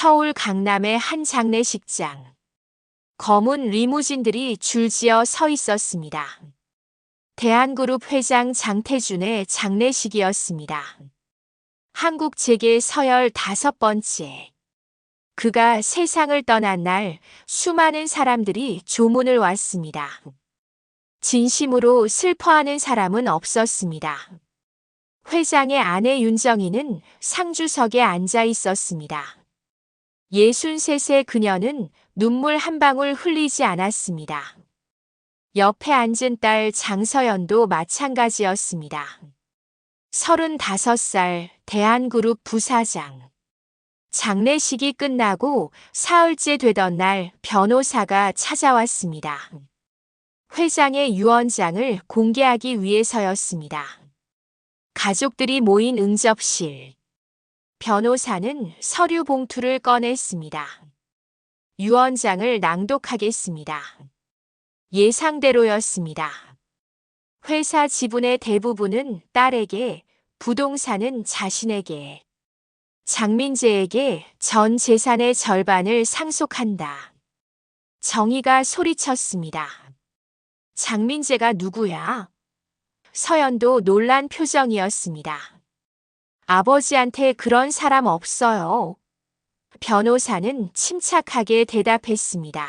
서울 강남의 한 장례식장. 검은 리무진들이 줄지어 서 있었습니다. 대한그룹 회장 장태준의 장례식이었습니다. 한국 재계 서열 5번째. 그가 세상을 떠난 날 수많은 사람들이 조문을 왔습니다. 진심으로 슬퍼하는 사람은 없었습니다. 회장의 아내 윤정희는 상주석에 앉아 있었습니다. 63세 그녀는 눈물 한 방울 흘리지 않았습니다. 옆에 앉은 딸 장서연도 마찬가지였습니다. 35살 대한그룹 부사장. 장례식이 끝나고 사흘째 되던 날 변호사가 찾아왔습니다. 회장의 유언장을 공개하기 위해서였습니다. 가족들이 모인 응접실. 변호사는 서류 봉투를 꺼냈습니다. 유언장을 낭독하겠습니다. 예상대로였습니다. 회사 지분의 대부분은 딸에게, 부동산은 자신에게, 장민재에게 전 재산의 절반을 상속한다. 정희가 소리쳤습니다. 장민재가 누구야? 서연도 놀란 표정이었습니다. 아버지한테 그런 사람 없어요. 변호사는 침착하게 대답했습니다.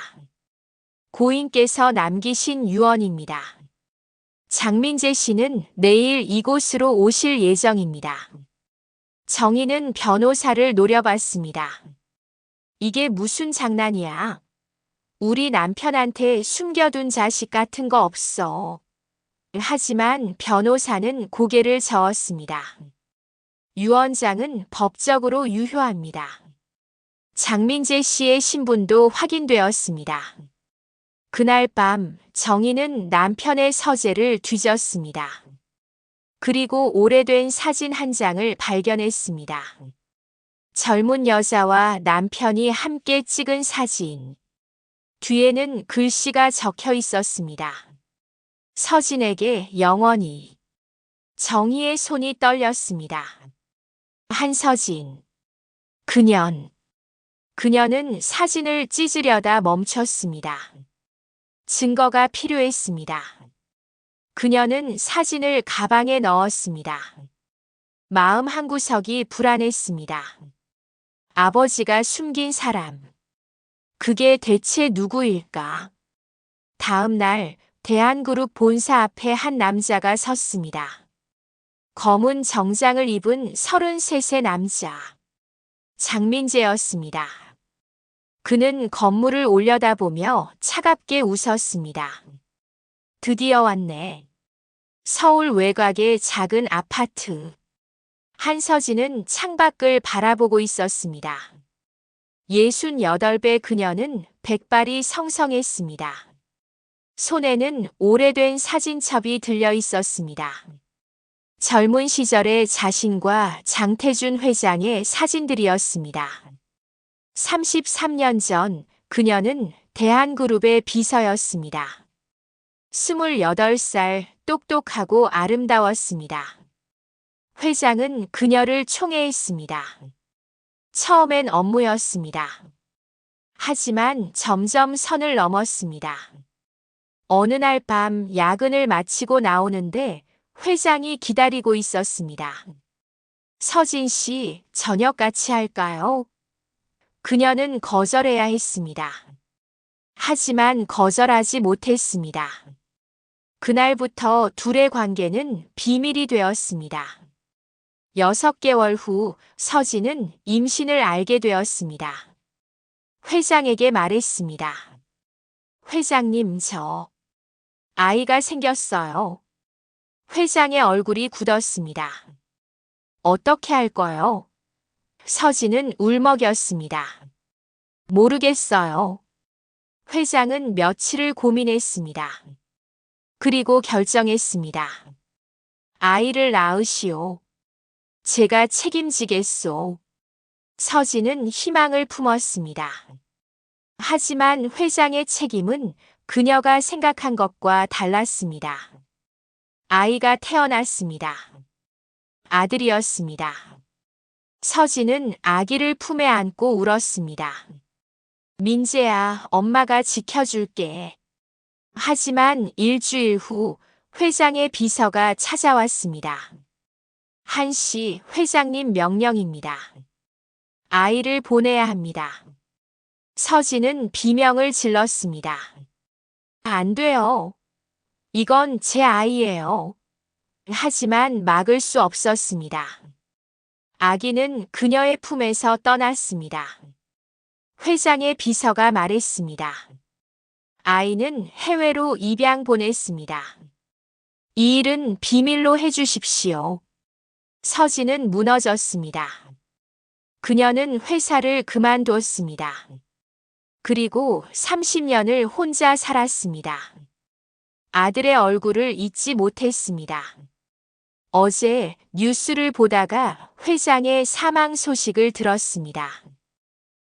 고인께서 남기신 유언입니다. 장민재 씨는 내일 이곳으로 오실 예정입니다. 정희는 변호사를 노려봤습니다. 이게 무슨 장난이야? 우리 남편한테 숨겨둔 자식 같은 거 없어. 하지만 변호사는 고개를 저었습니다. 유언장은 법적으로 유효합니다. 장민재 씨의 신분도 확인되었습니다. 그날 밤 정희는 남편의 서재를 뒤졌습니다. 그리고 오래된 사진 한 장을 발견했습니다. 젊은 여자와 남편이 함께 찍은 사진. 뒤에는 글씨가 적혀 있었습니다. 서진에게 영원히. 정희의 손이 떨렸습니다. 한서진. 그녀는 사진을 찢으려다 멈췄습니다. 증거가 필요했습니다. 그녀는 사진을 가방에 넣었습니다. 마음 한구석이 불안했습니다. 아버지가 숨긴 사람. 그게 대체 누구일까? 다음 날 대한그룹 본사 앞에 한 남자가 섰습니다. 검은 정장을 입은 33세 남자. 장민재였습니다. 그는 건물을 올려다보며 차갑게 웃었습니다. 드디어 왔네. 서울 외곽의 작은 아파트. 한서진은 창밖을 바라보고 있었습니다. 68배 그녀는 백발이 성성했습니다. 손에는 오래된 사진첩이 들려 있었습니다. 젊은 시절의 자신과 장태준 회장의 사진들이었습니다. 33년 전 그녀는 대한그룹의 비서였습니다. 28살 똑똑하고 아름다웠습니다. 회장은 그녀를 총애했습니다. 처음엔 업무였습니다. 하지만 점점 선을 넘었습니다. 어느 날 밤 야근을 마치고 나오는데 회장이 기다리고 있었습니다. 서진 씨, 저녁 같이 할까요? 그녀는 거절해야 했습니다. 하지만 거절하지 못했습니다. 그날부터 둘의 관계는 비밀이 되었습니다. 6개월 후 서진은 임신을 알게 되었습니다. 회장에게 말했습니다. 회장님, 저 아이가 생겼어요. 회장의 얼굴이 굳었습니다. 어떻게 할 거요? 서진은 울먹였습니다. 모르겠어요. 회장은 며칠을 고민했습니다. 그리고 결정했습니다. 아이를 낳으시오. 제가 책임지겠소. 서진은 희망을 품었습니다. 하지만 회장의 책임은 그녀가 생각한 것과 달랐습니다. 아이가 태어났습니다. 아들이었습니다. 서진은 아기를 품에 안고 울었습니다. 민재야, 엄마가 지켜줄게. 하지만 일주일 후 회장의 비서가 찾아왔습니다. 한씨, 회장님 명령입니다. 아이를 보내야 합니다. 서진은 비명을 질렀습니다. 안 돼요. 이건 제 아이예요. 하지만 막을 수 없었습니다. 아기는 그녀의 품에서 떠났습니다. 회장의 비서가 말했습니다. 아이는 해외로 입양 보냈습니다. 이 일은 비밀로 해주십시오. 서진은 무너졌습니다. 그녀는 회사를 그만두었습니다. 그리고 30년을 혼자 살았습니다. 아들의 얼굴을 잊지 못했습니다. 어제 뉴스를 보다가 회장의 사망 소식을 들었습니다.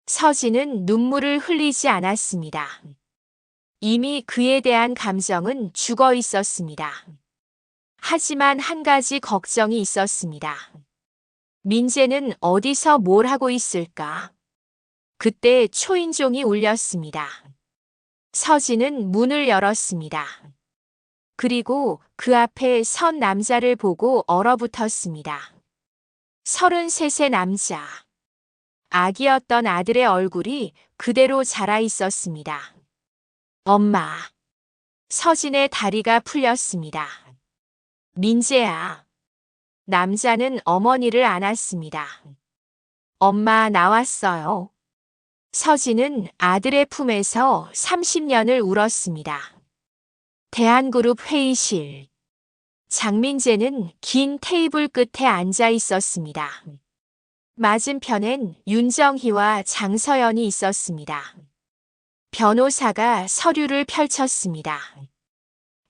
서진은 눈물을 흘리지 않았습니다. 이미 그에 대한 감정은 죽어 있었습니다. 하지만 한 가지 걱정이 있었습니다. 민재는 어디서 뭘 하고 있을까? 그때 초인종이 울렸습니다. 서진은 문을 열었습니다. 그리고 그 앞에 선 남자를 보고 얼어붙었습니다. 33세 남자. 아기였던 아들의 얼굴이 그대로 자라 있었습니다. 엄마. 서진의 다리가 풀렸습니다. 민재야. 남자는 어머니를 안았습니다. 엄마 나왔어요. 서진은 아들의 품에서 30년을 울었습니다. 대한그룹 회의실. 장민재는 긴 테이블 끝에 앉아 있었습니다. 맞은편엔 윤정희와 장서연이 있었습니다. 변호사가 서류를 펼쳤습니다.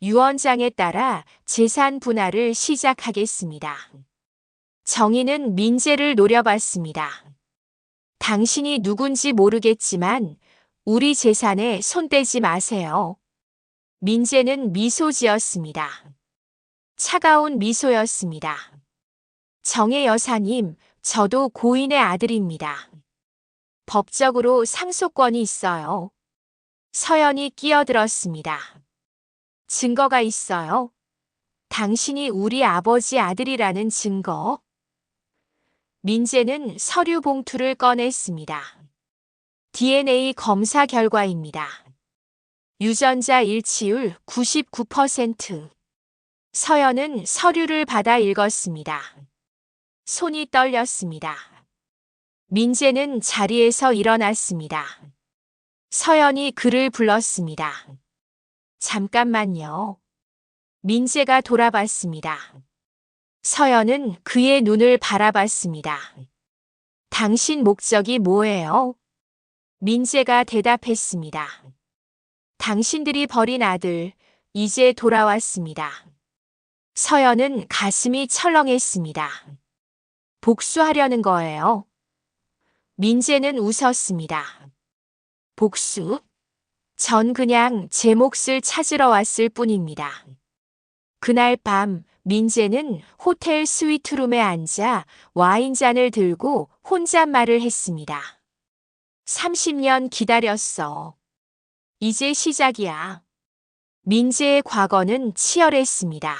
유언장에 따라 재산 분할을 시작하겠습니다. 정희는 민재를 노려봤습니다. 당신이 누군지 모르겠지만 우리 재산에 손대지 마세요. 민재는 미소 지었습니다. 차가운 미소였습니다. 정혜 여사님, 저도 고인의 아들입니다. 법적으로 상속권이 있어요. 서연이 끼어들었습니다. 증거가 있어요? 당신이 우리 아버지 아들이라는 증거? 민재는 서류 봉투를 꺼냈습니다. DNA 검사 결과입니다. 유전자 일치율 99%. 서연은 서류를 받아 읽었습니다. 손이 떨렸습니다. 민재는 자리에서 일어났습니다. 서연이 그를 불렀습니다. 잠깐만요. 민재가 돌아봤습니다. 서연은 그의 눈을 바라봤습니다. 당신 목적이 뭐예요? 민재가 대답했습니다. 당신들이 버린 아들, 이제 돌아왔습니다. 서연은 가슴이 철렁했습니다. 복수하려는 거예요. 민재는 웃었습니다. 복수? 전 그냥 제 몫을 찾으러 왔을 뿐입니다. 그날 밤 민재는 호텔 스위트룸에 앉아 와인잔을 들고 혼잣말을 했습니다. 30년 기다렸어. 이제 시작이야. 민재의 과거는 치열했습니다.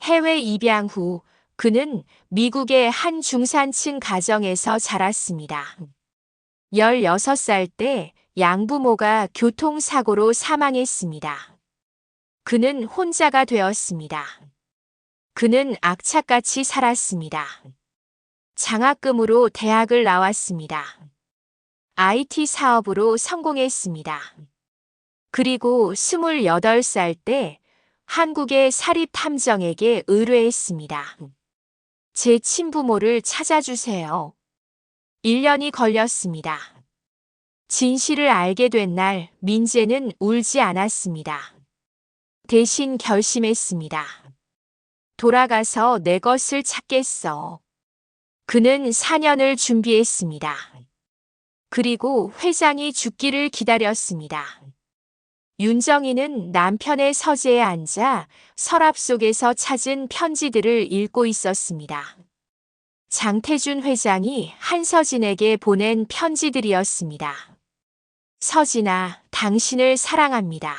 해외 입양 후 그는 미국의 한 중산층 가정에서 자랐습니다. 16살 때 양부모가 교통사고로 사망했습니다. 그는 혼자가 되었습니다. 그는 악착같이 살았습니다. 장학금으로 대학을 나왔습니다. IT 사업으로 성공했습니다. 그리고 28살 때 한국의 사립탐정에게 의뢰했습니다. 제 친부모를 찾아주세요. 1년이 걸렸습니다. 진실을 알게 된 날 민재는 울지 않았습니다. 대신 결심했습니다. 돌아가서 내 것을 찾겠어. 그는 4년을 준비했습니다. 그리고 회장이 죽기를 기다렸습니다. 윤정희는 남편의 서재에 앉아 서랍 속에서 찾은 편지들을 읽고 있었습니다. 장태준 회장이 한서진에게 보낸 편지들이었습니다. 서진아, 당신을 사랑합니다.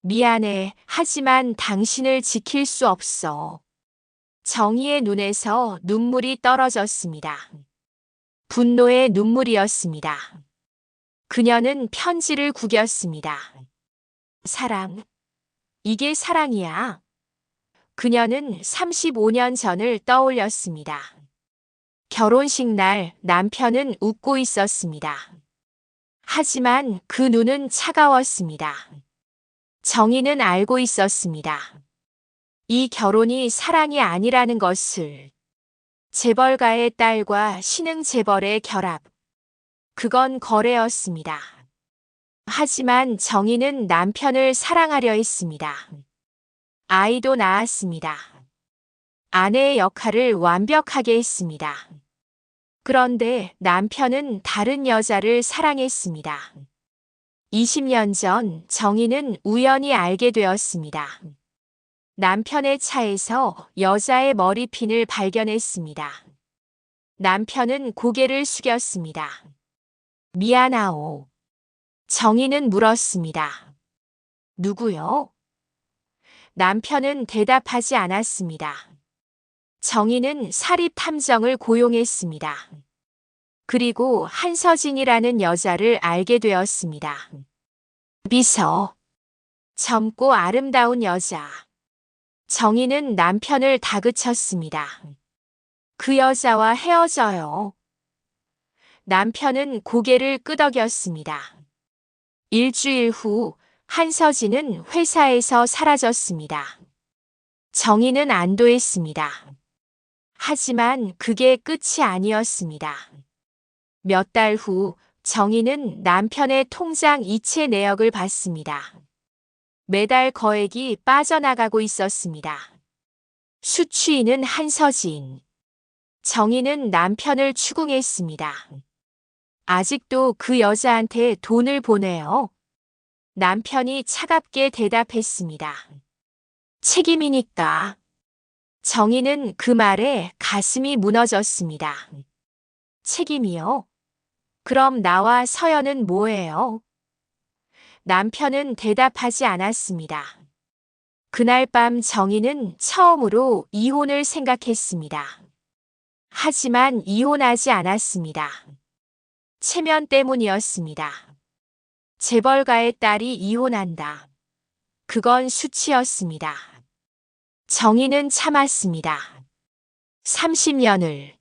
미안해, 하지만 당신을 지킬 수 없어. 정희의 눈에서 눈물이 떨어졌습니다. 분노의 눈물이었습니다. 그녀는 편지를 구겼습니다. 사랑. 이게 사랑이야. 그녀는 35년 전을 떠올렸습니다. 결혼식 날 남편은 웃고 있었습니다. 하지만 그 눈은 차가웠습니다. 정희는 알고 있었습니다. 이 결혼이 사랑이 아니라는 것을. 재벌가의 딸과 신흥 재벌의 결합. 그건 거래였습니다. 하지만 정희는 남편을 사랑하려 했습니다. 아이도 낳았습니다. 아내의 역할을 완벽하게 했습니다. 그런데 남편은 다른 여자를 사랑했습니다. 20년 전 정희는 우연히 알게 되었습니다. 남편의 차에서 여자의 머리핀을 발견했습니다. 남편은 고개를 숙였습니다. 미안하오. 정희는 물었습니다. 누구요? 남편은 대답하지 않았습니다. 정희는 사립 탐정을 고용했습니다. 그리고 한서진이라는 여자를 알게 되었습니다. 비서. 젊고 아름다운 여자. 정희는 남편을 다그쳤습니다. 그 여자와 헤어져요. 남편은 고개를 끄덕였습니다. 일주일 후 한서진은 회사에서 사라졌습니다. 정희는 안도했습니다. 하지만 그게 끝이 아니었습니다. 몇 달 후 정희는 남편의 통장 이체 내역을 받습니다. 매달 거액이 빠져나가고 있었습니다. 수취인은 한서진. 정희는 남편을 추궁했습니다. 아직도 그 여자한테 돈을 보내요. 남편이 차갑게 대답했습니다. 책임이니까. 정희는 그 말에 가슴이 무너졌습니다. 책임이요? 그럼 나와 서연은 뭐예요? 남편은 대답하지 않았습니다. 그날 밤 정희는 처음으로 이혼을 생각했습니다. 하지만 이혼하지 않았습니다. 체면 때문이었습니다. 재벌가의 딸이 이혼한다. 그건 수치였습니다. 정희는 참았습니다. 30년을.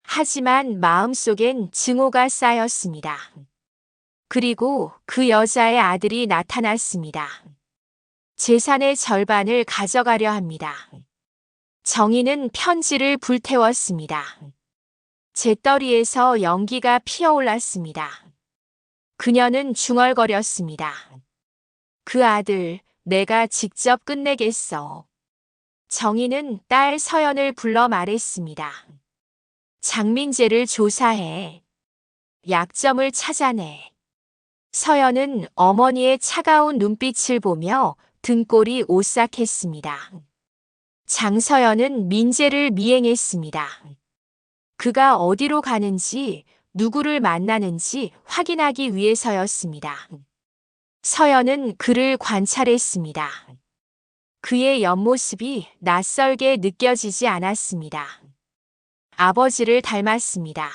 하지만 마음속엔 증오가 쌓였습니다. 그리고 그 여자의 아들이 나타났습니다. 재산의 절반을 가져가려 합니다. 정희는 편지를 불태웠습니다. 재떨이에서 연기가 피어올랐습니다. 그녀는 중얼거렸습니다. 그 아들, 내가 직접 끝내겠어. 정희는 딸 서연을 불러 말했습니다. 장민재를 조사해. 약점을 찾아내. 서연은 어머니의 차가운 눈빛을 보며 등골이 오싹했습니다. 장서연은 민재를 미행했습니다. 그가 어디로 가는지, 누구를 만나는지 확인하기 위해서였습니다. 서연은 그를 관찰했습니다. 그의 옆모습이 낯설게 느껴지지 않았습니다. 아버지를 닮았습니다.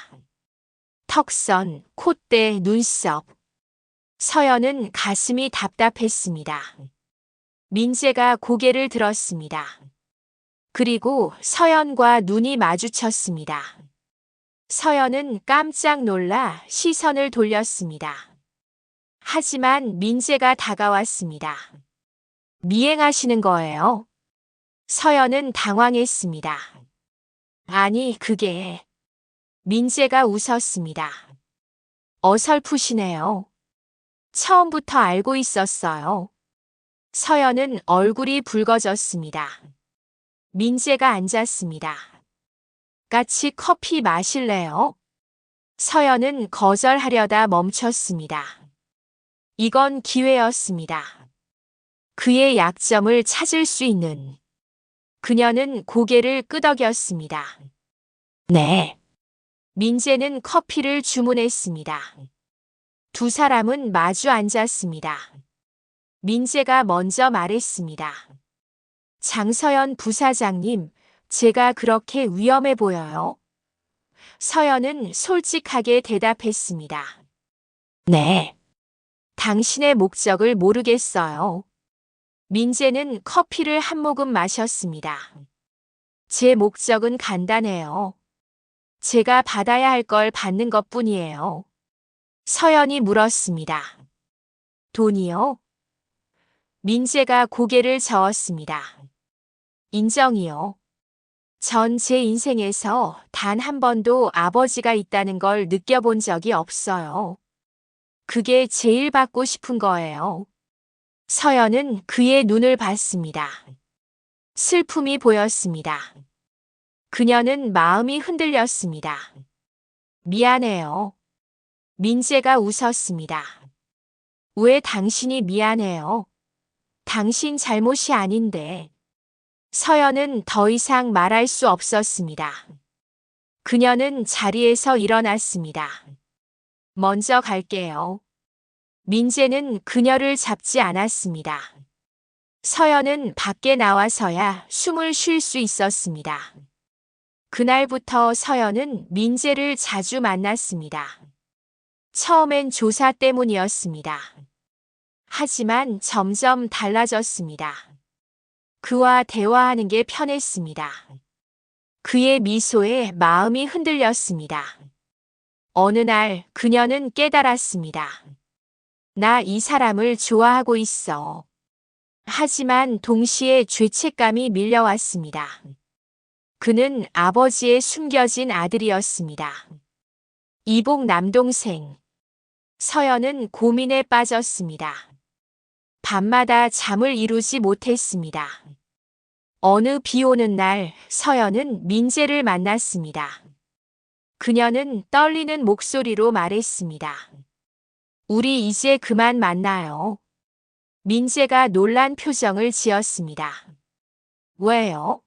턱선, 콧대, 눈썹. 서연은 가슴이 답답했습니다. 민재가 고개를 들었습니다. 그리고 서연과 눈이 마주쳤습니다. 서연은 깜짝 놀라 시선을 돌렸습니다. 하지만 민재가 다가왔습니다. 미행하시는 거예요? 서연은 당황했습니다. 아니, 그게... 민재가 웃었습니다. 어설프시네요. 처음부터 알고 있었어요. 서연은 얼굴이 붉어졌습니다. 민재가 앉았습니다. 같이 커피 마실래요? 서연은 거절하려다 멈췄습니다. 이건 기회였습니다. 그의 약점을 찾을 수 있는. 그녀는 고개를 끄덕였습니다. 네. 민재는 커피를 주문했습니다. 두 사람은 마주 앉았습니다. 민재가 먼저 말했습니다. 장서연 부사장님, 제가 그렇게 위험해 보여요? 서연은 솔직하게 대답했습니다. 네. 당신의 목적을 모르겠어요. 민재는 커피를 한 모금 마셨습니다. 제 목적은 간단해요. 제가 받아야 할 걸 받는 것뿐이에요. 서연이 물었습니다. 돈이요? 민재가 고개를 저었습니다. 인정이요. 전 제 인생에서 단 한 번도 아버지가 있다는 걸 느껴본 적이 없어요. 그게 제일 받고 싶은 거예요. 서연은 그의 눈을 봤습니다. 슬픔이 보였습니다. 그녀는 마음이 흔들렸습니다. 미안해요. 민재가 웃었습니다. 왜 당신이 미안해요? 당신 잘못이 아닌데. 서연은 더 이상 말할 수 없었습니다. 그녀는 자리에서 일어났습니다. 먼저 갈게요. 민재는 그녀를 잡지 않았습니다. 서연은 밖에 나와서야 숨을 쉴 수 있었습니다. 그날부터 서연은 민재를 자주 만났습니다. 처음엔 조사 때문이었습니다. 하지만 점점 달라졌습니다. 그와 대화하는 게 편했습니다. 그의 미소에 마음이 흔들렸습니다. 어느 날 그녀는 깨달았습니다. 나 이 사람을 좋아하고 있어. 하지만 동시에 죄책감이 밀려왔습니다. 그는 아버지의 숨겨진 아들이었습니다. 이복 남동생. 서연은 고민에 빠졌습니다. 밤마다 잠을 이루지 못했습니다. 어느 비 오는 날 서연은 민재를 만났습니다. 그녀는 떨리는 목소리로 말했습니다. 우리 이제 그만 만나요. 민재가 놀란 표정을 지었습니다. 왜요?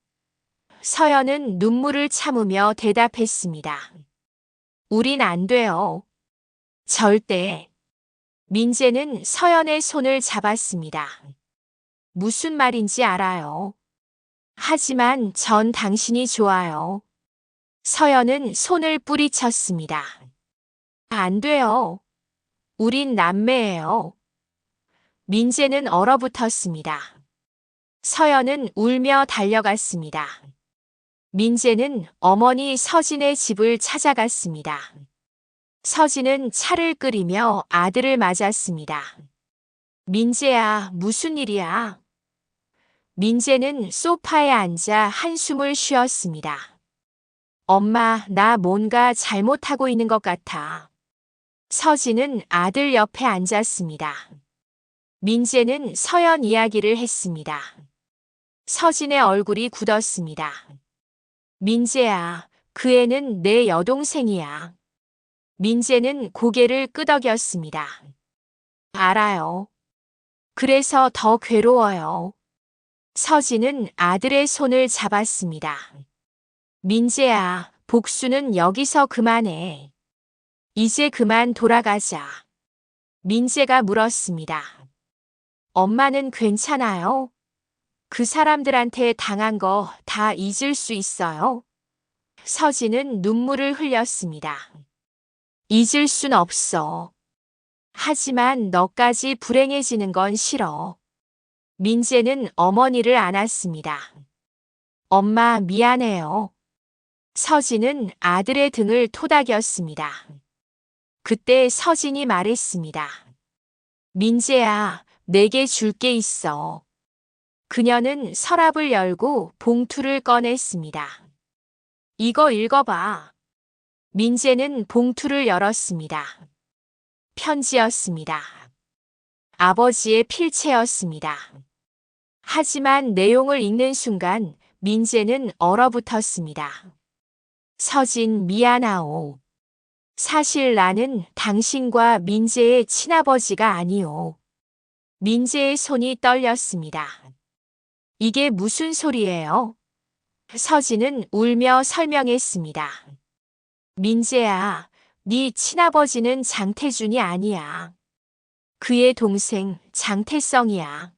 서연은 눈물을 참으며 대답했습니다. 우린 안 돼요. 절대. 민재는 서연의 손을 잡았습니다. 무슨 말인지 알아요. 하지만 전 당신이 좋아요. 서연은 손을 뿌리쳤습니다. 안 돼요. 우린 남매예요. 민재는 얼어붙었습니다. 서연은 울며 달려갔습니다. 민재는 어머니 서진의 집을 찾아갔습니다. 서진은 차를 끓이며 아들을 맞았습니다. 민재야, 무슨 일이야? 민재는 소파에 앉아 한숨을 쉬었습니다. 엄마, 나 뭔가 잘못하고 있는 것 같아. 서진은 아들 옆에 앉았습니다. 민재는 서연 이야기를 했습니다. 서진의 얼굴이 굳었습니다. 민재야, 그 애는 내 여동생이야. 민재는 고개를 끄덕였습니다. 알아요. 그래서 더 괴로워요. 서진은 아들의 손을 잡았습니다. 민재야, 복수는 여기서 그만해. 이제 그만 돌아가자. 민재가 물었습니다. 엄마는 괜찮아요? 그 사람들한테 당한 거 다 잊을 수 있어요? 서진은 눈물을 흘렸습니다. 잊을 순 없어. 하지만 너까지 불행해지는 건 싫어. 민재는 어머니를 안았습니다. 엄마, 미안해요. 서진은 아들의 등을 토닥였습니다. 그때 서진이 말했습니다. 민재야, 내게 줄 게 있어. 그녀는 서랍을 열고 봉투를 꺼냈습니다. 이거 읽어봐. 민재는 봉투를 열었습니다. 편지였습니다. 아버지의 필체였습니다. 하지만 내용을 읽는 순간 민재는 얼어붙었습니다. 서진, 미안하오. 사실 나는 당신과 민재의 친아버지가 아니오. 민재의 손이 떨렸습니다. 이게 무슨 소리예요? 서진은 울며 설명했습니다. 민재야, 네 친아버지는 장태준이 아니야. 그의 동생 장태성이야.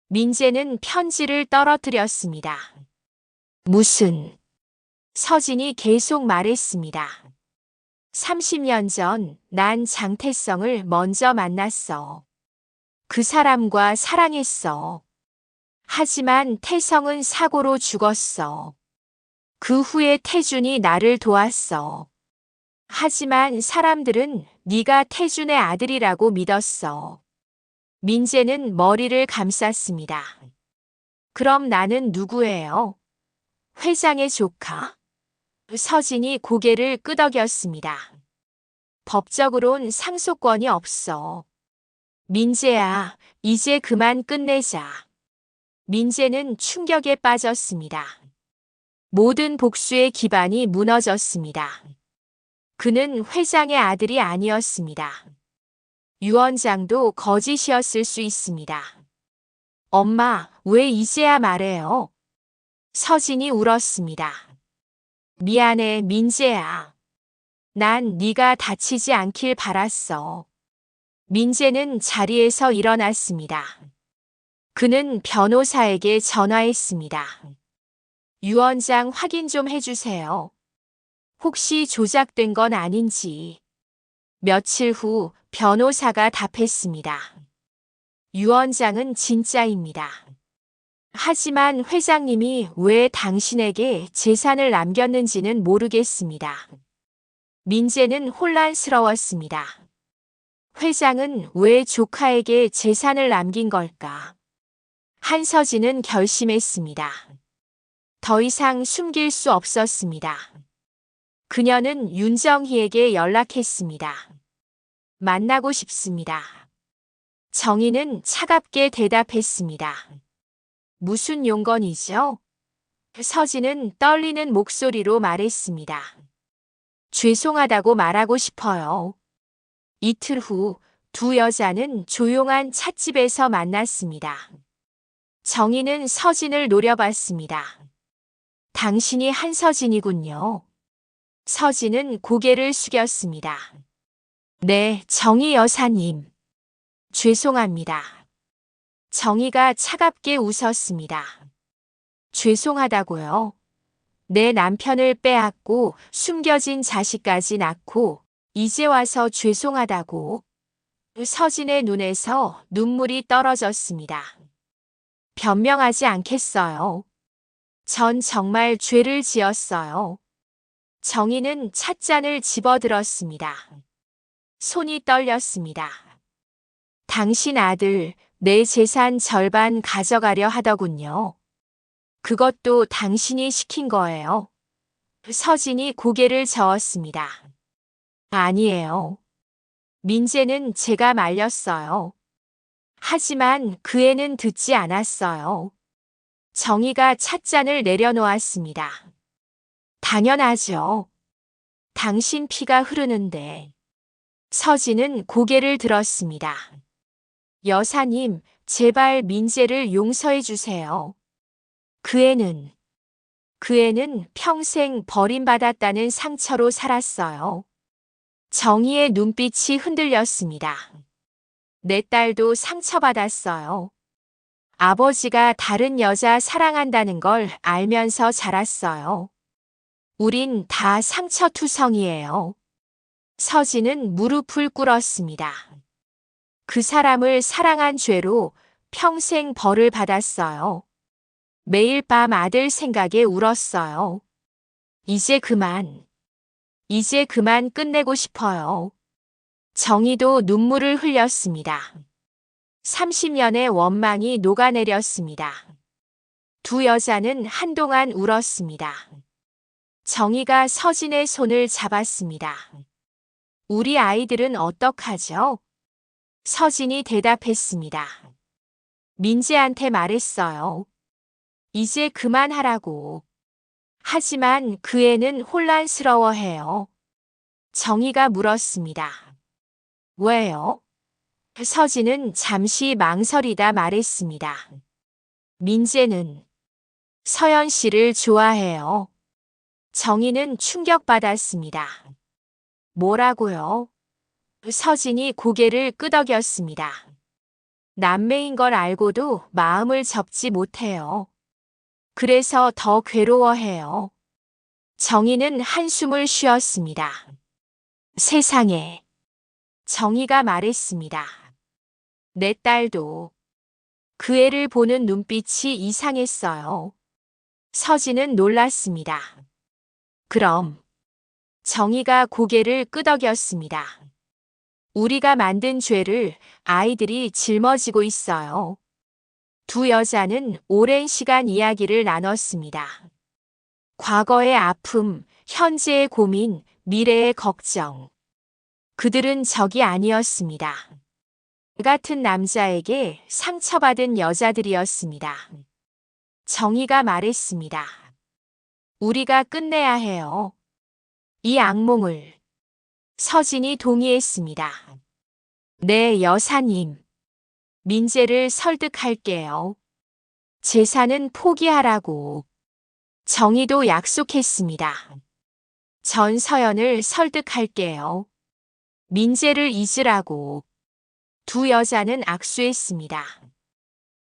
민재는 편지를 떨어뜨렸습니다. 무슨? 서진이 계속 말했습니다. 30년 전 난 장태성을 먼저 만났어. 그 사람과 사랑했어. 하지만 태성은 사고로 죽었어. 그 후에 태준이 나를 도왔어. 하지만 사람들은 네가 태준의 아들이라고 믿었어. 민재는 머리를 감쌌습니다. 그럼 나는 누구예요? 회장의 조카? 서진이 고개를 끄덕였습니다. 법적으론 상속권이 없어. 민재야, 이제 그만 끝내자. 민재는 충격에 빠졌습니다. 모든 복수의 기반이 무너졌습니다. 그는 회장의 아들이 아니었습니다. 유언장도 거짓이었을 수 있습니다. 엄마, 왜 이제야 말해요? 서진이 울었습니다. 미안해, 민재야. 난 네가 다치지 않길 바랐어. 민재는 자리에서 일어났습니다. 그는 변호사에게 전화했습니다. 유언장 확인 좀 해주세요. 혹시 조작된 건 아닌지. 며칠 후 변호사가 답했습니다. 유언장은 진짜입니다. 하지만 회장님이 왜 당신에게 재산을 남겼는지는 모르겠습니다. 민재는 혼란스러웠습니다. 회장은 왜 조카에게 재산을 남긴 걸까? 한서진은 결심했습니다. 더 이상 숨길 수 없었습니다. 그녀는 윤정희에게 연락했습니다. 만나고 싶습니다. 정희는 차갑게 대답했습니다. 무슨 용건이죠? 서진은 떨리는 목소리로 말했습니다. 죄송하다고 말하고 싶어요. 이틀 후 두 여자는 조용한 찻집에서 만났습니다. 정희는 서진을 노려봤습니다. 당신이 한서진이군요. 서진은 고개를 숙였습니다. 네, 정희 여사님. 죄송합니다. 정희가 차갑게 웃었습니다. 죄송하다고요? 내 남편을 빼앗고 숨겨진 자식까지 낳고 이제 와서 죄송하다고. 서진의 눈에서 눈물이 떨어졌습니다. 변명하지 않겠어요. 전 정말 죄를 지었어요. 정희는 찻잔을 집어들었습니다. 손이 떨렸습니다. 당신 아들, 내 재산 절반 가져가려 하더군요. 그것도 당신이 시킨 거예요. 서진이 고개를 저었습니다. 아니에요. 민재는 제가 말렸어요. 하지만 그 애는 듣지 않았어요. 정희가 찻잔을 내려놓았습니다. 당연하죠. 당신 피가 흐르는데. 서진은 고개를 들었습니다. 여사님, 제발 민재를 용서해 주세요. 그 애는 평생 버림받았다는 상처로 살았어요. 정희의 눈빛이 흔들렸습니다. 내 딸도 상처받았어요. 아버지가 다른 여자 사랑한다는 걸 알면서 자랐어요. 우린 다 상처투성이에요. 서진은 무릎을 꿇었습니다. 그 사람을 사랑한 죄로 평생 벌을 받았어요. 매일 밤 아들 생각에 울었어요. 이제 그만 끝내고 싶어요. 정희도 눈물을 흘렸습니다. 30년의 원망이 녹아내렸습니다. 두 여자는 한동안 울었습니다. 정희가 서진의 손을 잡았습니다. 우리 아이들은 어떡하죠? 서진이 대답했습니다. 민재한테 말했어요. 이제 그만하라고. 하지만 그 애는 혼란스러워해요. 정희가 물었습니다. 왜요? 서진은 잠시 망설이다 말했습니다. 민재는 서연 씨를 좋아해요. 정희는 충격받았습니다. 뭐라고요? 서진이 고개를 끄덕였습니다. 남매인 걸 알고도 마음을 접지 못해요. 그래서 더 괴로워해요. 정희는 한숨을 쉬었습니다. 세상에. 정희가 말했습니다. 내 딸도. 그 애를 보는 눈빛이 이상했어요. 서진은 놀랐습니다. 그럼. 정희가 고개를 끄덕였습니다. 우리가 만든 죄를 아이들이 짊어지고 있어요. 두 여자는 오랜 시간 이야기를 나눴습니다. 과거의 아픔, 현재의 고민, 미래의 걱정. 그들은 적이 아니었습니다. 같은 남자에게 상처받은 여자들이었습니다. 정희가 말했습니다. 우리가 끝내야 해요. 이 악몽을. 서진이 동의했습니다. 네, 여사님. 민재를 설득할게요. 재산은 포기하라고. 정희도 약속했습니다. 전 서연을 설득할게요. 민재를 잊으라고. 두 여자는 악수했습니다.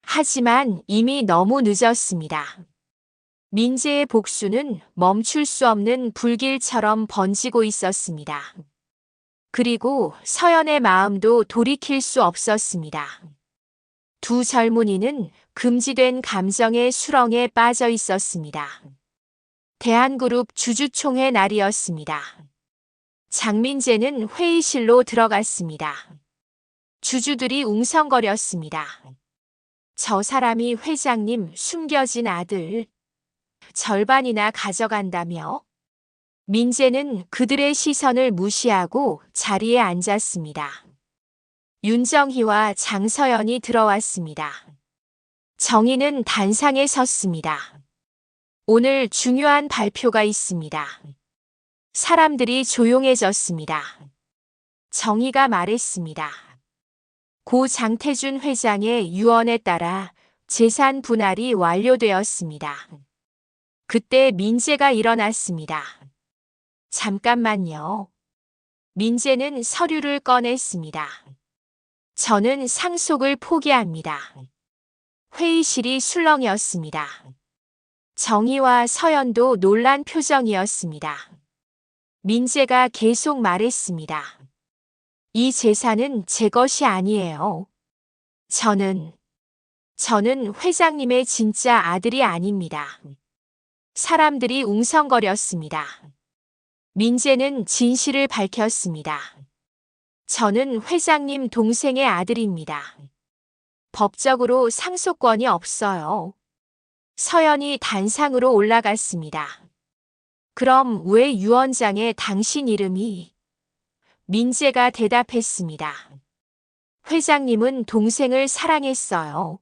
하지만 이미 너무 늦었습니다. 민재의 복수는 멈출 수 없는 불길처럼 번지고 있었습니다. 그리고 서연의 마음도 돌이킬 수 없었습니다. 두 젊은이는 금지된 감정의 수렁에 빠져 있었습니다. 대한그룹 주주총회 날이었습니다. 장민재는 회의실로 들어갔습니다. 주주들이 웅성거렸습니다. 저 사람이 회장님 숨겨진 아들 절반이나 가져간다며? 민재는 그들의 시선을 무시하고 자리에 앉았습니다. 윤정희와 장서연이 들어왔습니다. 정희는 단상에 섰습니다. 오늘 중요한 발표가 있습니다. 사람들이 조용해졌습니다. 정희가 말했습니다. 고 장태준 회장의 유언에 따라 재산 분할이 완료되었습니다. 그때 민재가 일어났습니다. 잠깐만요. 민재는 서류를 꺼냈습니다. 저는 상속을 포기합니다. 회의실이 술렁이었습니다. 정희와 서연도 놀란 표정이었습니다. 민재가 계속 말했습니다. 이 재산은 제 것이 아니에요. 저는 회장님의 진짜 아들이 아닙니다. 사람들이 웅성거렸습니다. 민재는 진실을 밝혔습니다. 저는 회장님 동생의 아들입니다. 법적으로 상속권이 없어요. 서연이 단상으로 올라갔습니다. 그럼 왜 유언장에 당신 이름이? 민재가 대답했습니다. 회장님은 동생을 사랑했어요.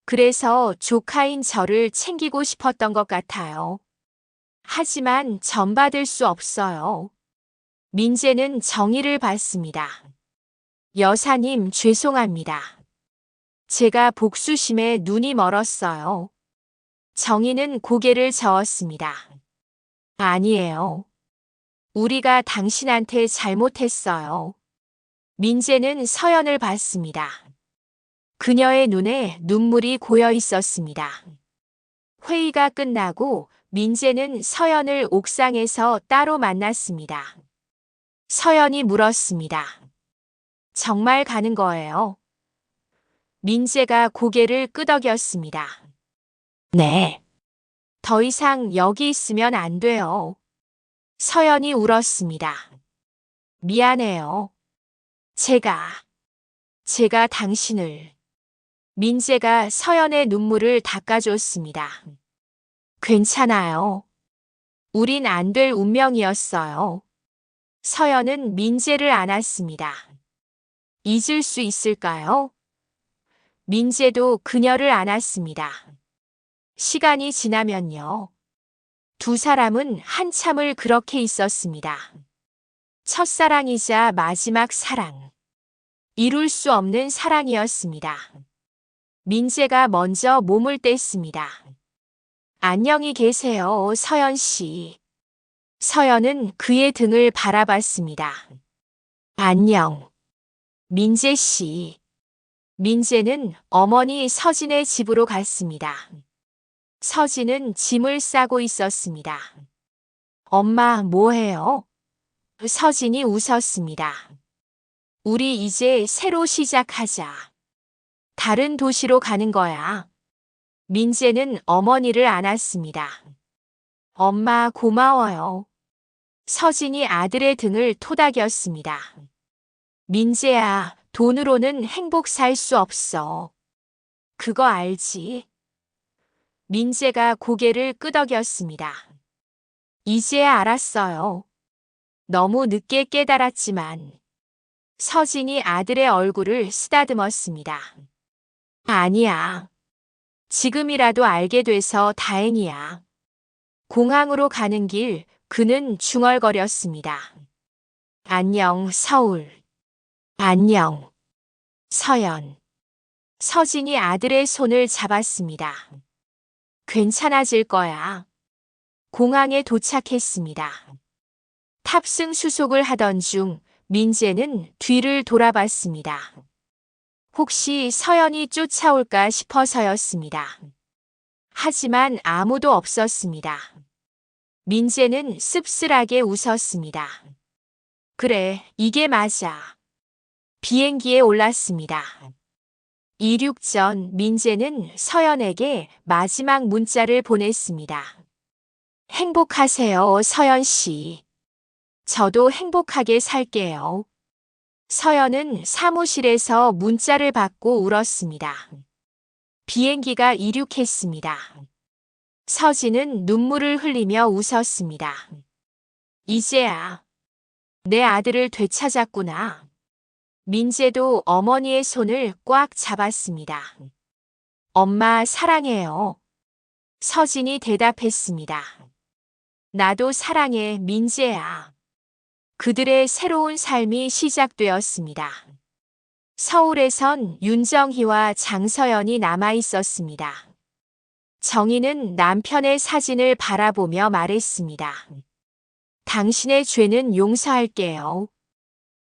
그래서 조카인 저를 챙기고 싶었던 것 같아요. 하지만 전 받을 수 없어요. 민재는 정의를 받습니다. 여사님 죄송합니다. 제가 복수심에 눈이 멀었어요. 정희는 고개를 저었습니다. 아니에요. 우리가 당신한테 잘못했어요. 민재는 서연을 봤습니다. 그녀의 눈에 눈물이 고여 있었습니다. 회의가 끝나고 민재는 서연을 옥상에서 따로 만났습니다. 서연이 물었습니다. 정말 가는 거예요? 민재가 고개를 끄덕였습니다. 네. 더 이상 여기 있으면 안 돼요. 서연이 울었습니다. 미안해요. 제가 당신을. 민재가 서연의 눈물을 닦아줬습니다. 괜찮아요. 우린 안 될 운명이었어요. 서연은 민재를 안았습니다. 잊을 수 있을까요? 민재도 그녀를 안았습니다. 시간이 지나면요. 두 사람은 한참을 그렇게 있었습니다. 첫사랑이자 마지막 사랑. 이룰 수 없는 사랑이었습니다. 민재가 먼저 몸을 뗐습니다. 안녕히 계세요, 서연 씨. 서연은 그의 등을 바라봤습니다. 안녕, 민재 씨. 민재는 어머니 서진의 집으로 갔습니다. 서진은 짐을 싸고 있었습니다. 엄마, 뭐해요? 서진이 웃었습니다. 우리 이제 새로 시작하자. 다른 도시로 가는 거야. 민재는 어머니를 안았습니다. 엄마, 고마워요. 서진이 아들의 등을 토닥였습니다. 민재야, 돈으로는 행복 살 수 없어. 그거 알지? 민재가 고개를 끄덕였습니다. 이제야 알았어요. 너무 늦게 깨달았지만. 서진이 아들의 얼굴을 쓰다듬었습니다. 아니야. 지금이라도 알게 돼서 다행이야. 공항으로 가는 길, 그는 중얼거렸습니다. 안녕, 서울. 안녕, 서연. 서진이 아들의 손을 잡았습니다. 괜찮아질 거야. 공항에 도착했습니다. 탑승 수속을 하던 중 민재는 뒤를 돌아봤습니다. 혹시 서연이 쫓아올까 싶어서였습니다. 하지만 아무도 없었습니다. 민재는 씁쓸하게 웃었습니다. 그래, 이게 맞아. 비행기에 올랐습니다. 이륙 전 민재는 서연에게 마지막 문자를 보냈습니다. 행복하세요, 서연 씨. 저도 행복하게 살게요. 서연은 사무실에서 문자를 받고 울었습니다. 비행기가 이륙했습니다. 서진은 눈물을 흘리며 웃었습니다. 이제야 내 아들을 되찾았구나. 민재도 어머니의 손을 꽉 잡았습니다. 엄마 사랑해요. 서진이 대답했습니다. 나도 사랑해, 민재야. 그들의 새로운 삶이 시작되었습니다. 서울에선 윤정희와 장서연이 남아 있었습니다. 정희는 남편의 사진을 바라보며 말했습니다. 당신의 죄는 용서할게요.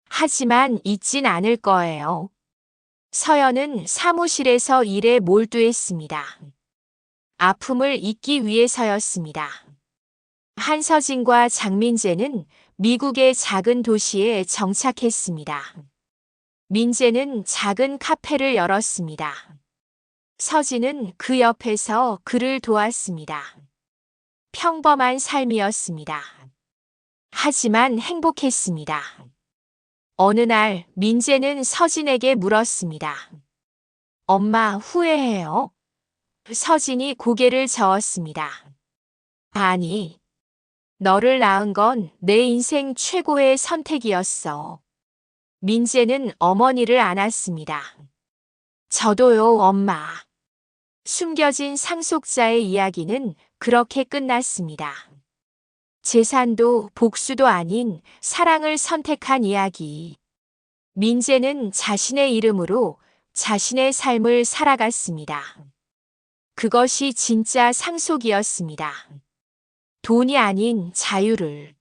하지만 잊진 않을 거예요. 서연은 사무실에서 일에 몰두했습니다. 아픔을 잊기 위해서였습니다. 한서진과 장민재는 미국의 작은 도시에 정착했습니다. 민재는 작은 카페를 열었습니다. 서진은 그 옆에서 그를 도왔습니다. 평범한 삶이었습니다. 하지만 행복했습니다. 어느 날 민재는 서진에게 물었습니다. 엄마, 후회해요? 서진이 고개를 저었습니다. 아니, 너를 낳은 건 내 인생 최고의 선택이었어. 민재는 어머니를 안았습니다. 저도요, 엄마. 숨겨진 상속자의 이야기는 그렇게 끝났습니다. 재산도 복수도 아닌 사랑을 선택한 이야기. 민재는 자신의 이름으로 자신의 삶을 살아갔습니다. 그것이 진짜 상속이었습니다. 돈이 아닌 자유를.